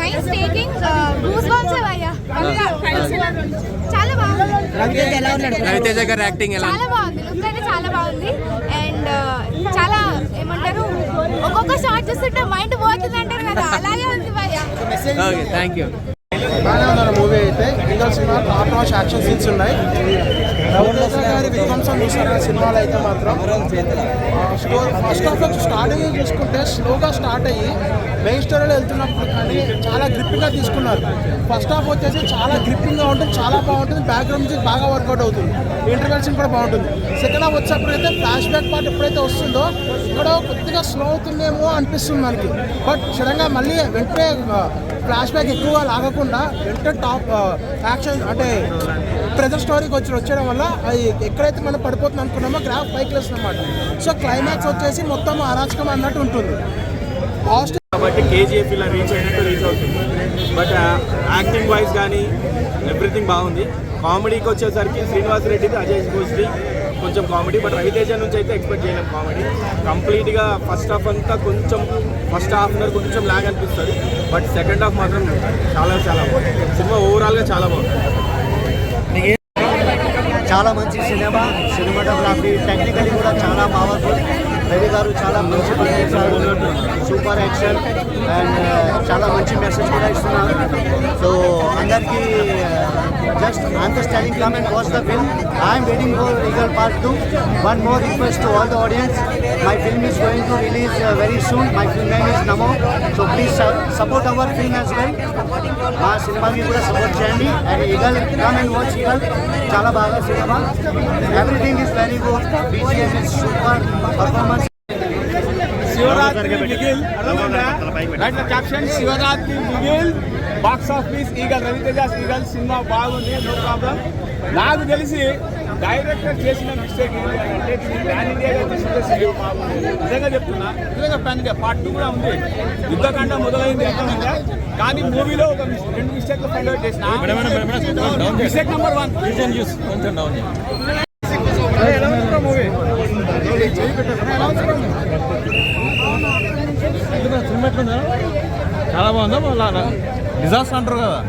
Nice taking goose bumps భయ్యా చాలా బాగుంది. రవితేజ గారి యాక్టింగ్ ఎలా? చాలా బాగుంది, లుక్ అయితే చాలా బాగుంది. అండ్ చాలా ఏమంటారు, ఒక్కొక్క షాట్ చూస్తుంటే మైండ్ పోతుంది అంటారు కదా, అలాగే ఉంది భయ్యా. Okay, thank you. బాగానే ఉన్నారు మూవీ అయితే. ఇంకా cinema top notch action scenes ఉన్నాయి. రవితేజ గారి విధ్వంసం చూసారు సినిమాలో అయితే మాత్రం. స్టోరీ ఫస్ట్ హాఫ్ స్టార్టింగ్ చూసుకుంటే స్లోగా స్టార్ట్ అయ్యి మెయిన్ స్టోరీలో వెళ్తున్నప్పుడు కానీ చాలా గ్రిప్పింగ్గా తీసుకున్నారు. ఫస్ట్ హాఫ్ వచ్చేసి చాలా గ్రిప్పింగ్గా ఉంటుంది, చాలా బాగుంటుంది. బ్యాక్గ్రౌండ్ మ్యూజిక్ బాగా వర్కౌట్ అవుతుంది, ఇంటర్వెల్స్ కూడా బాగుంటుంది. సెకండ్ హాఫ్ వచ్చేప్పుడు అయితే ఫ్లాష్ బ్యాక్ పార్ట్ ఎప్పుడైతే వస్తుందో ఇక్కడ కొద్దిగా స్లో అవుతుందేమో అనిపిస్తుంది మనకి. బట్ సడన్గా మళ్ళీ వెంటనే ఫ్లాష్ బ్యాక్ ఎక్కువగా లాగకుండా వెంటనే టాప్ యాక్షన్ అంటే ప్రెజెంట్ స్టోరీకి వచ్చేయడం వల్ల అది ఎక్కడైతే మనం పడిపోతుంది అనుకున్నామో గ్రాఫ్ పైకి లేస్తుంది అన్నమాట. సో క్లైమాక్స్ వచ్చేసి మొత్తం అరాచకం అన్నట్టు ఉంటుంది. పాజిటివ్ కాబట్టి కేజీఎఫ్ ఇలా రీచ్ అయినట్టు రీచ్ అవుతుంది. బట్ యాక్టింగ్ వైజ్ కానీ ఎవ్రీథింగ్ బాగుంది. కామెడీకి వచ్చేసరికి శ్రీనివాస్ రెడ్డిది, అజయ్ ఘోష్ది కొంచెం కామెడీ. బట్ రవితేజ నుంచి అయితే ఎక్స్పెక్ట్ చేయలేము కామెడీ. కంప్లీట్గా ఫస్ట్ హాఫ్ అంతా కొంచెం ఫస్ట్ హాఫ్ అన్ అవర్ కొంచెం ల్యాగ్ అనిపిస్తుంది. బట్ సెకండ్ హాఫ్ మాత్రం చాలా చాలా బాగుంది. సినిమా ఓవరాల్గా చాలా బాగుంది. చాలా మంచి సినిమా, సినిమాటోగ్రఫీ టెక్నికలీ కూడా చాలా పవర్ఫుల్. రవి గారు చాలా మంచి పని చేశారు, సూపర్ యాక్షన్ అండ్ చాలా మంచి మెసేజ్ కూడా ఇస్తున్నారు. సో అందరికీ just I'm just telling come and watch the film. I'm waiting for Eagle Part 2. One more request to all the audience. My film is going to release very soon. My film name is Namo. So please support our film as well. మా సినిమాకి కూడా support చేయండి. And Eagle come and watch Eagle, చాలా బాగా సినిమా. Everything is very good. BGM is super, performance. Shivaratri మిగిల్ caption Shivaratri మిగిల్ box office Eagle, Ravi Teja Eagle సినిమా బాగుంది, నో ప్రాబ్లం. నాకు తెలిసి డైరెక్టర్ చేసిన మిస్టేక్ ఏంటంటే ప్యాన్ ఇండియాగా తీసుకుంటే సినిమా బాగుంది. నిజంగా చెప్తున్నా, నిజంగా ప్యాన్ ఇండియా పార్ట్ 2 కూడా ఉంది. యుద్ధకాండ మొదలైంది అర్థమైందా, కానీ మూవీలో ఒక 2 మిస్టేక్లు ఫైండ్ అవుట్ చేసిన. మిస్టేక్ నెంబర్ 1 కొంచెం డౌన్. ఎలా ఉంది మూవీ? చాలా బాగుందా? వాళ్ళ డిజాస్టర్ అంటారు కదా.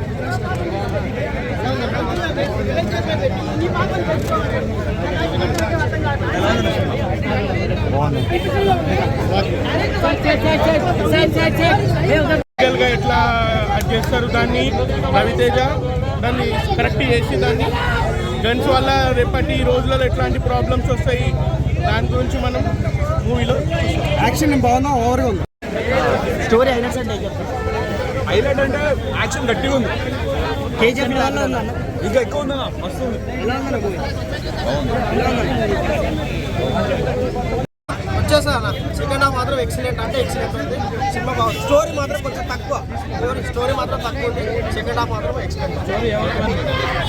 ఎట్లా చేస్తారు దాన్ని, రవితేజ దాన్ని కరెక్ట్ చేసి దాన్ని గన్స్ వల్ల రేపటి రోజులలో ఎట్లాంటి ప్రాబ్లమ్స్ వస్తాయి దాని గురించి మనం మూవీలో యాక్షన్ బాగున్నా, ఓవర్గా ఉంది. స్టోరీ హైలైట్స్ అంటే హైలైట్ అంటే యాక్షన్ గట్టిగా ఉంది. కేజీఎఫ్ ఇంకా ఎక్కువ ఉందా? మస్తు ఉంది. వచ్చేసాను. సెకండ్ హాఫ్ మాత్రం ఎక్సలెంట్ అంటే ఎక్సలెంట్ ఉంది. సినిమా బాగుంది. స్టోరీ మాత్రం కొంచెం తక్కువ, స్టోరీ మాత్రం తక్కువ ఉంది. సెకండ్ హాఫ్ మాత్రం ఎక్సలెంట్.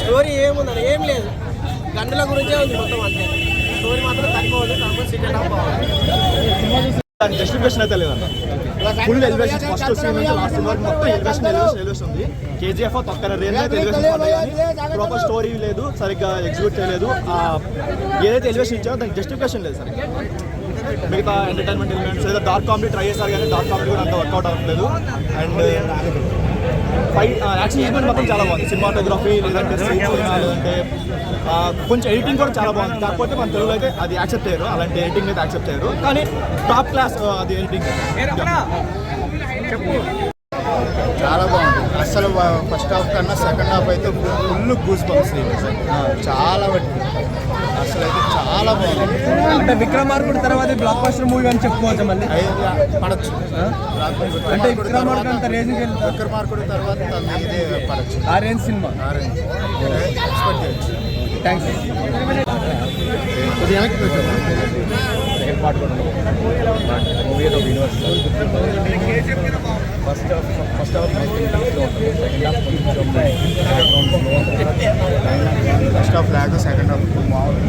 స్టోరీ ఏముందని ఏం లేదు, గంటల గురించే ఉంది మొత్తం అంతే. స్టోరీ మాత్రం తక్కువ ఉంది, కాకపోతే సెకండ్ హాఫ్ బాగుంది. జస్టిఫికేషన్ అయితే లేదన్న. ఫుల్ ఎలివేషన్ ఫస్ట్ సీన్ నుంచి లాస్ట్ సీన్ వరకు మొత్తం ఎలివేషన్ ఉంది. కేజీఎఫ్ తొక్కన రేంజ్ అయితే ఎలివేషన్ పడ్డాయి, కానీ ప్రాపర్ స్టోరీ లేదు, సరిగ్గా ఎగ్జిక్యూట్ చేయలేదు. ఏదైతే ఎలివేషన్ ఇచ్చారో దానికి జస్టిఫికేషన్ లేదు సరిగ్గా. మిగతా ఎంటర్టైన్మెంట్ ఎలిమెంట్స్ లేదా డార్క్ కామెడీ ట్రై చేశారు, కానీ డార్క్ కామెడీ కూడా అంత వర్కౌట్ అవ్వట్లేదు. అండ్ యాక్షన్ ఈవెంట్ మొత్తం చాలా బాగుంది. సినిమాటోగ్రఫీ లేదంటే లేదంటే కొంచెం ఎడిటింగ్ కూడా చాలా బాగుంది. కాకపోతే మన తెలుగులో అయితే అది యాక్సెప్ట్ చేయరు, అలాంటి ఎడిటింగ్ అయితే యాక్సెప్ట్ చేయరు. కానీ టాప్ క్లాస్ అది ఎడిటింగ్. చాలా బాగుంది అసలు. ఫస్ట్ హాఫ్ కన్నా సెకండ్ హాఫ్ అయితే ఫుల్ గూస్ బంప్స్, చాలా పట్టింది అసలు అయితే చాలా బాగుంది. అంటే విక్రమార్కుడు తర్వాత బ్లాక్ బస్టర్ మూవీ అని చెప్పుకోవచ్చు మళ్ళీ పడచ్చు. అంటే విక్రమార్కుడు అంత రేంజ్ విక్రమార్కుడు తర్వాత ఇదే పడచ్చు, ఆ రేంజ్ సినిమా. ఎక్స్పెక్ట్ చేయొచ్చు. Thanks. First half lag, second half మామూలు.